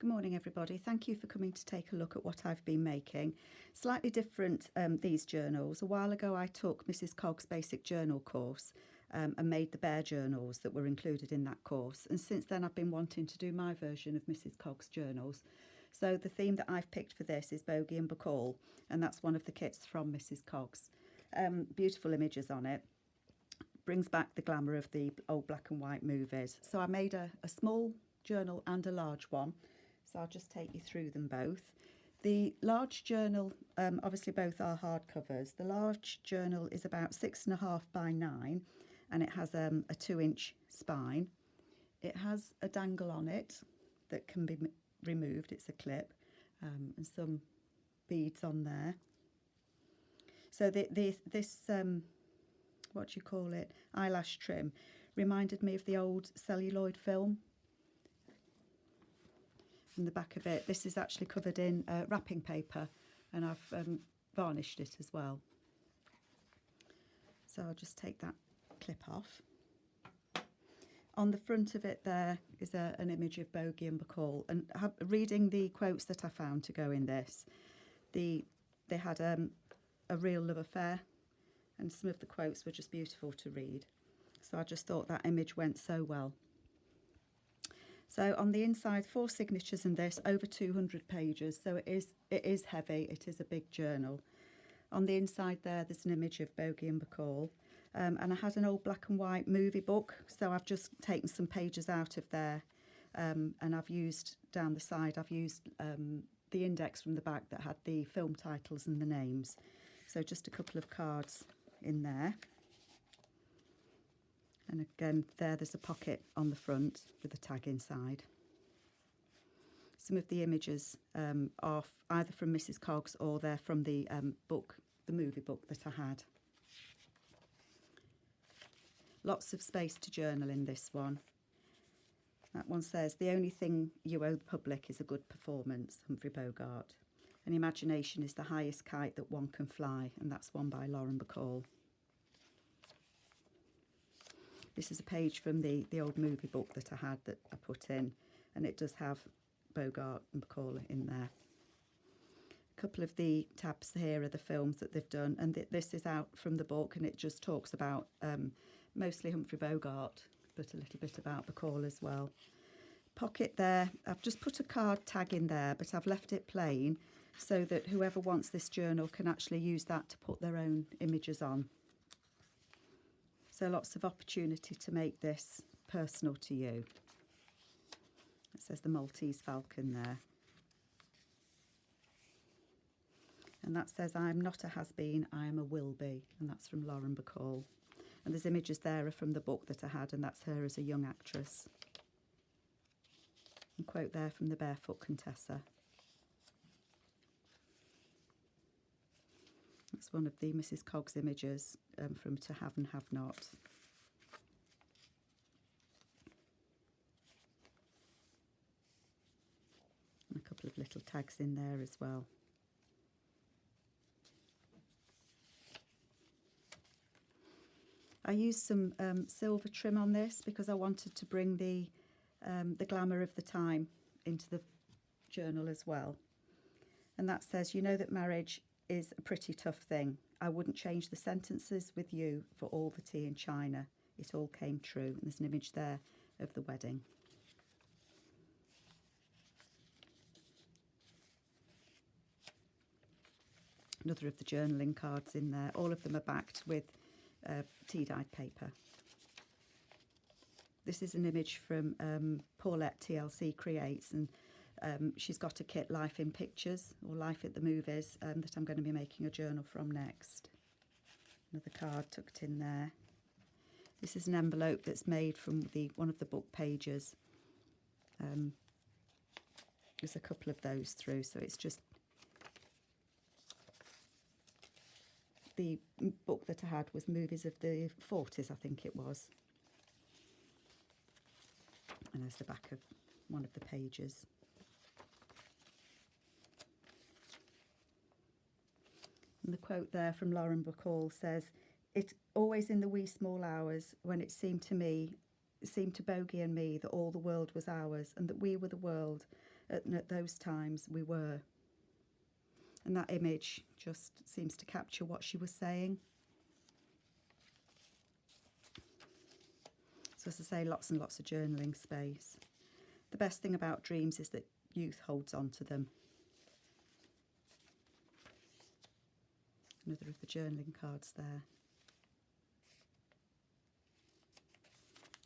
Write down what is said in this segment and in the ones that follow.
Good morning everybody, thank you for coming to take a look at what I've been making. Slightly different these journals. A while ago I took Mrs Cog's basic journal course and made the bear journals that were included in that course, and since then I've been wanting to do my version of Mrs Cog's journals. So the theme that I've picked for this is Bogey and Bacall, and that's one of the kits from Mrs Cogs. Beautiful images on it. Brings back the glamour of the old black and white movies. So I made a small journal and a large one. So I'll just take you through them both. The large journal, obviously both are hardcovers. The large journal is about 6.5 by 9 and it has a 2-inch spine. It has a dangle on it that can be removed, it's a clip, and some beads on there. So this, what do you call it, eyelash trim reminded me of the old celluloid film. In the back of it, this is actually covered in wrapping paper, and I've varnished it as well. So I'll just take that clip off. On the front of it there is an image of Bogey and Bacall, and reading the quotes that I found to go in this, they had a real love affair, and some of the quotes were just beautiful to read. So I just thought that image went so well. So on the inside, 4 signatures in this, over 200 pages. So it is heavy. It is a big journal. On the inside there's an image of Bogey and Bacall. And I had an old black and white movie book. So I've just taken some pages out of there. And I've used, down the side, I've used the index from the back that had the film titles and the names. So just a couple of cards in there. And again, there's a pocket on the front with a tag inside. Some of the images are either from Mrs Cogs or they're from the book, the movie book that I had. Lots of space to journal in this one. That one says, "The only thing you owe the public is a good performance, Humphrey Bogart. And imagination is the highest kite that one can fly," and that's one by Lauren Bacall. This is a page from the old movie book that I had that I put in, and it does have Bogart and Bacall in there. A couple of the tabs here are the films that they've done, and this is out from the book, and it just talks about mostly Humphrey Bogart, but a little bit about Bacall as well. Pocket there, I've just put a card tag in there, but I've left it plain so that whoever wants this journal can actually use that to put their own images on. So lots of opportunity to make this personal to you. It says the Maltese Falcon there. And that says, "I'm not a has-been, I am a will-be," and that's from Lauren Bacall. And there's images there are from the book that I had, and that's her as a young actress. And quote there from the Barefoot Contessa. That's one of the Mrs Cogs images from To Have and Have Not. And a couple of little tags in there as well. I used some silver trim on this because I wanted to bring the glamour of the time into the journal as well. And that says, "You know that marriage is a pretty tough thing. I wouldn't change the sentences with you for all the tea in China. It all came true." And there's an image there of the wedding. Another of the journaling cards in there. All of them are backed with tea-dyed paper. This is an image from Paulette TLC Creates, and she's got a kit, Life in Pictures, or Life at the Movies, that I'm going to be making a journal from next. Another card tucked in there. This is an envelope that's made from one of the book pages. There's a couple of those through, so it's just the book that I had was movies of the 40s, I think it was. And there's the back of one of the pages. And the quote there from Lauren Bacall says, "It always in the wee small hours when it seemed to Bogey and me that all the world was ours and that we were the world, at those times we were. And that image just seems to capture what she was saying. So as I say, lots and lots of journaling space. The best thing about dreams is that youth holds on to them. Another of the journaling cards there.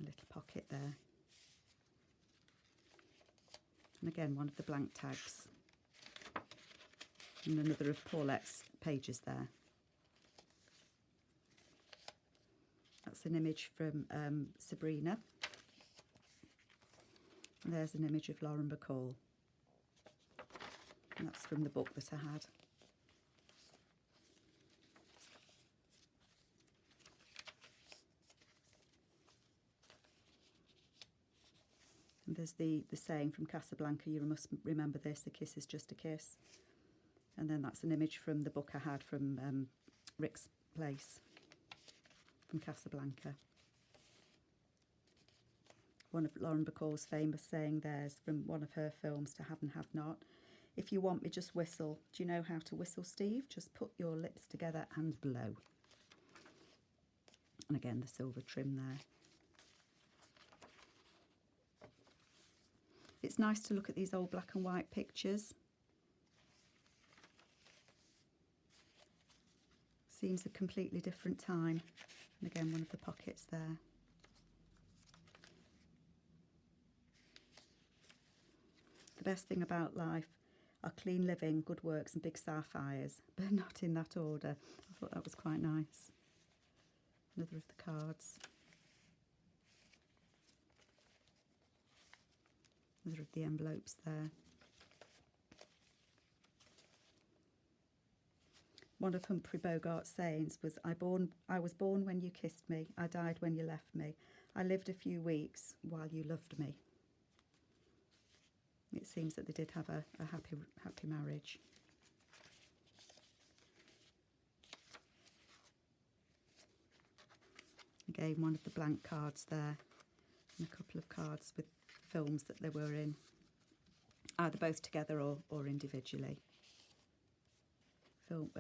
A little pocket there. And again, one of the blank tags. And another of Paulette's pages there. That's an image from Sabrina. And there's an image of Lauren Bacall. And that's from the book that I had. And there's the saying from Casablanca, you must remember this, a kiss is just a kiss. And then that's an image from the book I had from Rick's Place, from Casablanca. One of Lauren Bacall's famous saying there's from one of her films, To Have and Have Not. If you want me, just whistle. Do you know how to whistle, Steve? Just put your lips together and blow. And again, the silver trim there. It's nice to look at these old black and white pictures. Seems a completely different time. And again, one of the pockets there. The best thing about life are clean living, good works and big sapphires, but not in that order. I thought that was quite nice. Another of the cards. Another of the envelopes there. One of Humphrey Bogart's sayings was, I was born when you kissed me, I died when you left me, I lived a few weeks while you loved me. It seems that they did have a happy marriage. Again, one of the blank cards there, and a couple of cards with films that they were in, either both together or individually. Film,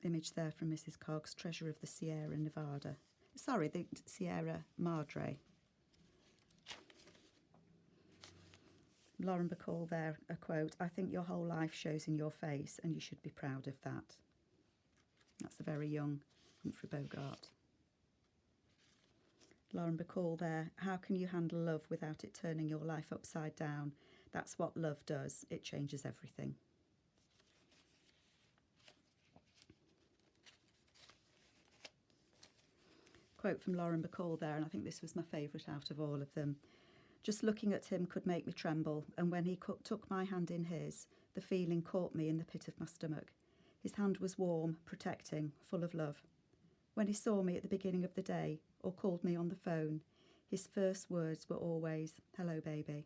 image there from Mrs Cogs, Treasure of the Sierra Nevada. Sorry, the Sierra Madre. Lauren Bacall there, a quote, I think your whole life shows in your face and you should be proud of that. That's a very young Humphrey Bogart. Lauren Bacall there, how can you handle love without it turning your life upside down? That's what love does, it changes everything. Quote from Lauren Bacall there, and I think this was my favourite out of all of them. Just looking at him could make me tremble, and when he took my hand in his, the feeling caught me in the pit of my stomach. His hand was warm, protecting, full of love. When he saw me at the beginning of the day, or called me on the phone, his first words were always, hello, baby.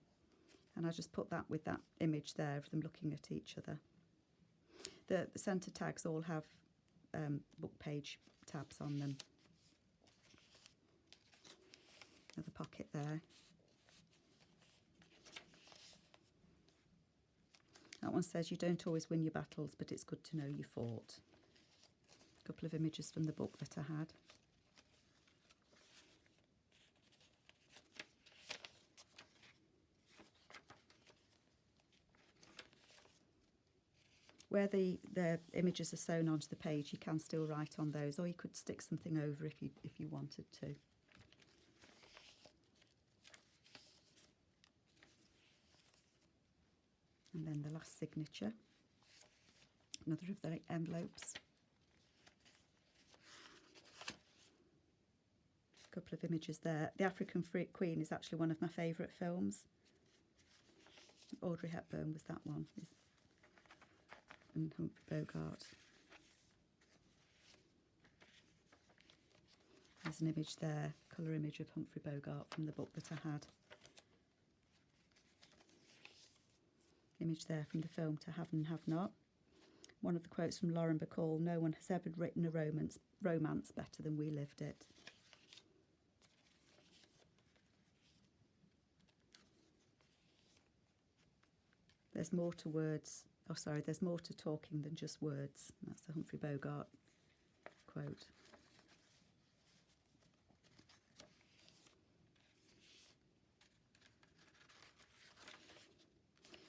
And I just put that with that image there of them looking at each other. The centre tags all have book page tabs on them. Another pocket there. That one says, you don't always win your battles, but it's good to know you fought. A couple of images from the book that I had. Where the images are sewn onto the page, you can still write on those, or you could stick something over if you wanted to. And then the last signature, another of the envelopes. A couple of images there. The African Queen is actually one of my favourite films. Audrey Hepburn was that one, and Humphrey Bogart. There's an image there, colour image of Humphrey Bogart from the book that I had. Image there from the film To Have and Have Not. One of the quotes from Lauren Bacall, no one has ever written a romance better than we lived it. There's more to words, oh sorry, there's more to talking than just words. That's the Humphrey Bogart quote.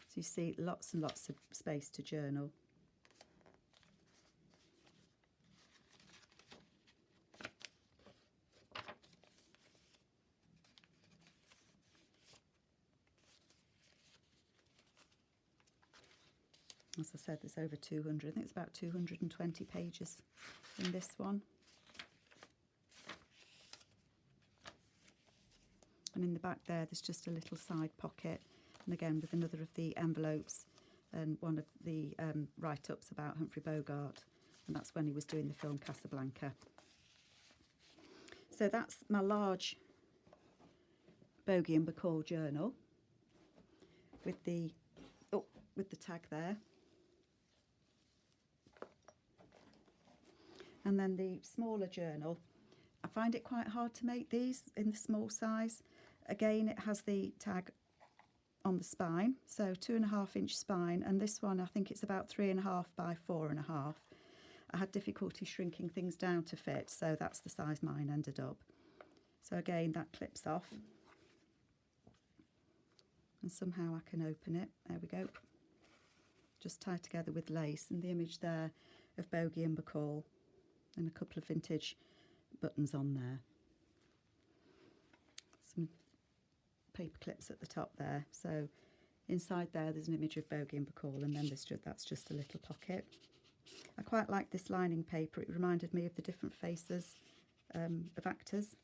So you see lots and lots of space to journal. As I said, there's over 200. I think it's about 220 pages in this one. And in the back there's just a little side pocket. And again, with another of the envelopes and one of the write-ups about Humphrey Bogart. And that's when he was doing the film Casablanca. So that's my large Bogey and Bacall journal with the tag there. And then the smaller journal, I find it quite hard to make these in the small size. Again, it has the tag on the spine, so 2.5-inch spine, and this one I think it's about 3.5 by 4.5. I had difficulty shrinking things down to fit, so that's the size mine ended up. So again, that clips off, and somehow I can open it. There we go. Just tied together with lace, and the image there of Bogey and Bacall, and a couple of vintage buttons on there. Some paper clips at the top there. So inside there's an image of Bogey and Bacall, and then that's just a little pocket. I quite like this lining paper. It reminded me of the different faces of actors.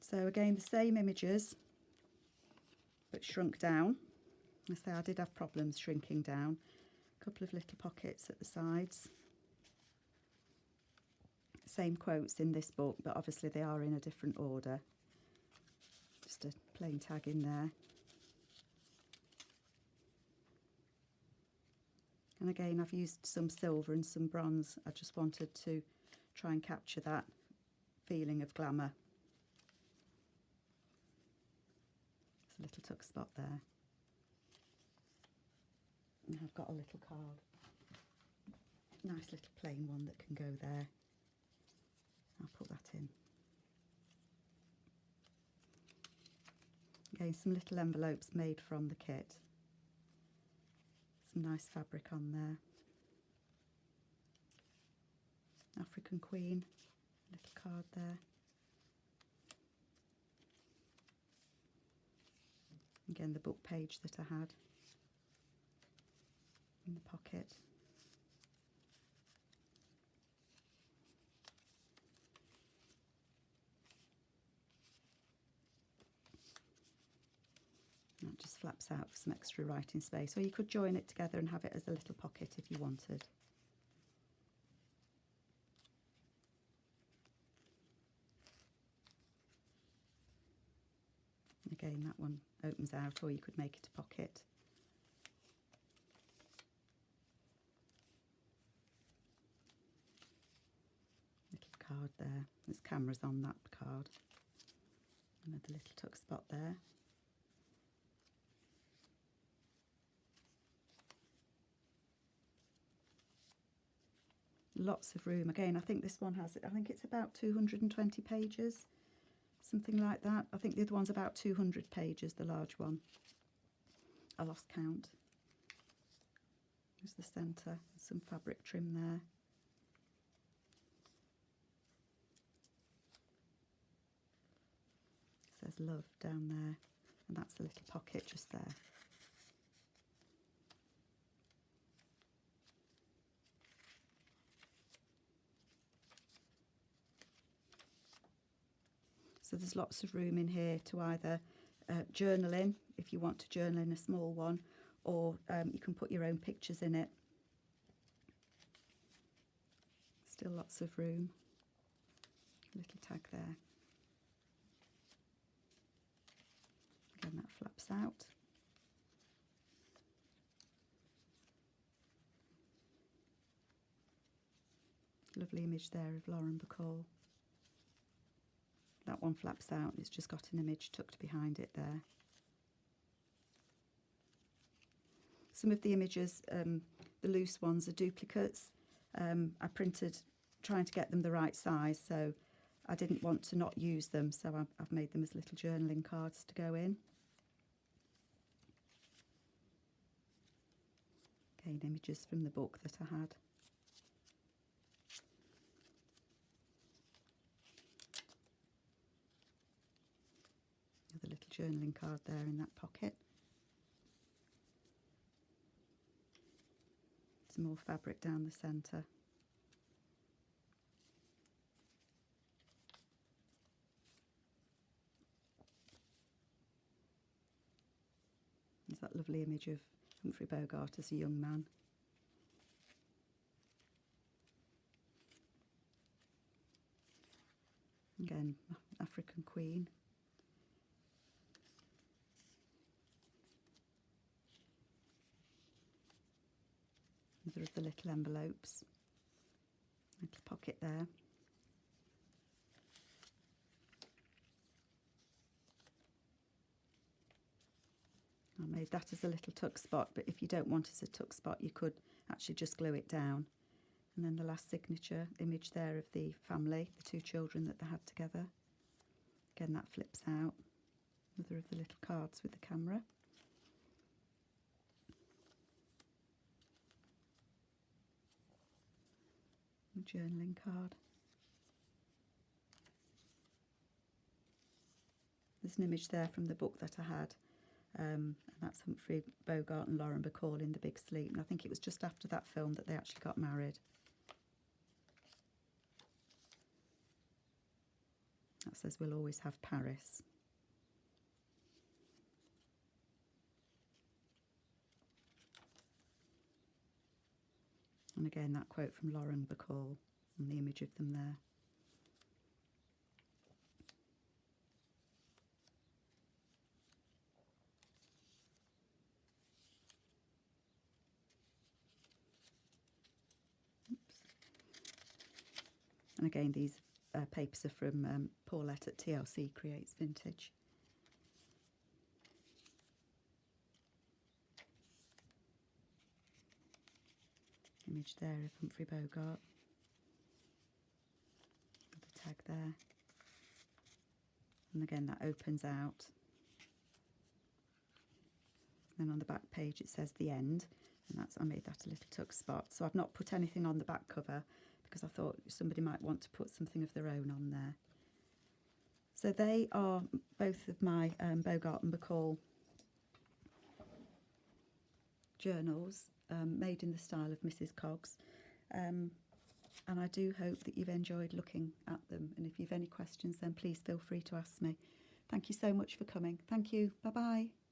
So again, the same images, but shrunk down. I say I did have problems shrinking down. A couple of little pockets at the sides. Same quotes in this book, but obviously they are in a different order. Just a plain tag in there. And again, I've used some silver and some bronze. I just wanted to try and capture that feeling of glamour. There's a little tuck spot there. And I've got a little card. Nice little plain one that can go there. I'll put that in. Again, some little envelopes made from the kit. Some nice fabric on there. African Queen, little card there. Again, the book page that I had in the pocket. That just flaps out for some extra writing space, or you could join it together and have it as a little pocket if you wanted. Again, that one opens out, or you could make it a pocket. Little card there. There's cameras on that card. Another little tuck spot there. Lots of room. Again, I think this one has, I think it's about 220 pages, something like that. I think the other one's about 200 pages, the large one. I lost count. There's the centre, some fabric trim there. It says love down there, and that's a little pocket just there. So there's lots of room in here to either journal in, if you want to journal in a small one, or you can put your own pictures in it. Still lots of room. Little tag there. Again, that flaps out. Lovely image there of Lauren Bacall. That one flaps out, it's just got an image tucked behind it there. Some of the images, the loose ones, are duplicates. I printed trying to get them the right size, so I didn't want to not use them, so I've made them as little journaling cards to go in. Again, images from the book that I had. Another little journaling card there in that pocket. Some more fabric down the centre. There's that lovely image of Humphrey Bogart as a young man. Again, African Queen. Another of the little envelopes. Little pocket there. I made that as a little tuck spot, but if you don't want it as a tuck spot, you could actually just glue it down. And then the last signature image there of the family, the two children that they had together. Again, that flips out. Another of the little cards with the camera. A journaling card. There's an image there from the book that I had. And that's Humphrey Bogart and Lauren Bacall in The Big Sleep. And I think it was just after that film that they actually got married. That says, "We'll always have Paris." And again, that quote from Lauren Bacall and the image of them there. And again, these papers are from Paulette at TLC Creates Vintage. Image there of Humphrey Bogart. The tag there. And again, that opens out. Then on the back page it says "The End," and that's, I made that a little tuck spot. So I've not put anything on the back cover, because I thought somebody might want to put something of their own on there. So they are both of my Bogart and Bacall journals, made in the style of Mrs Cogs. And I do hope that you've enjoyed looking at them. And if you've any questions, then please feel free to ask me. Thank you so much for coming. Thank you. Bye-bye.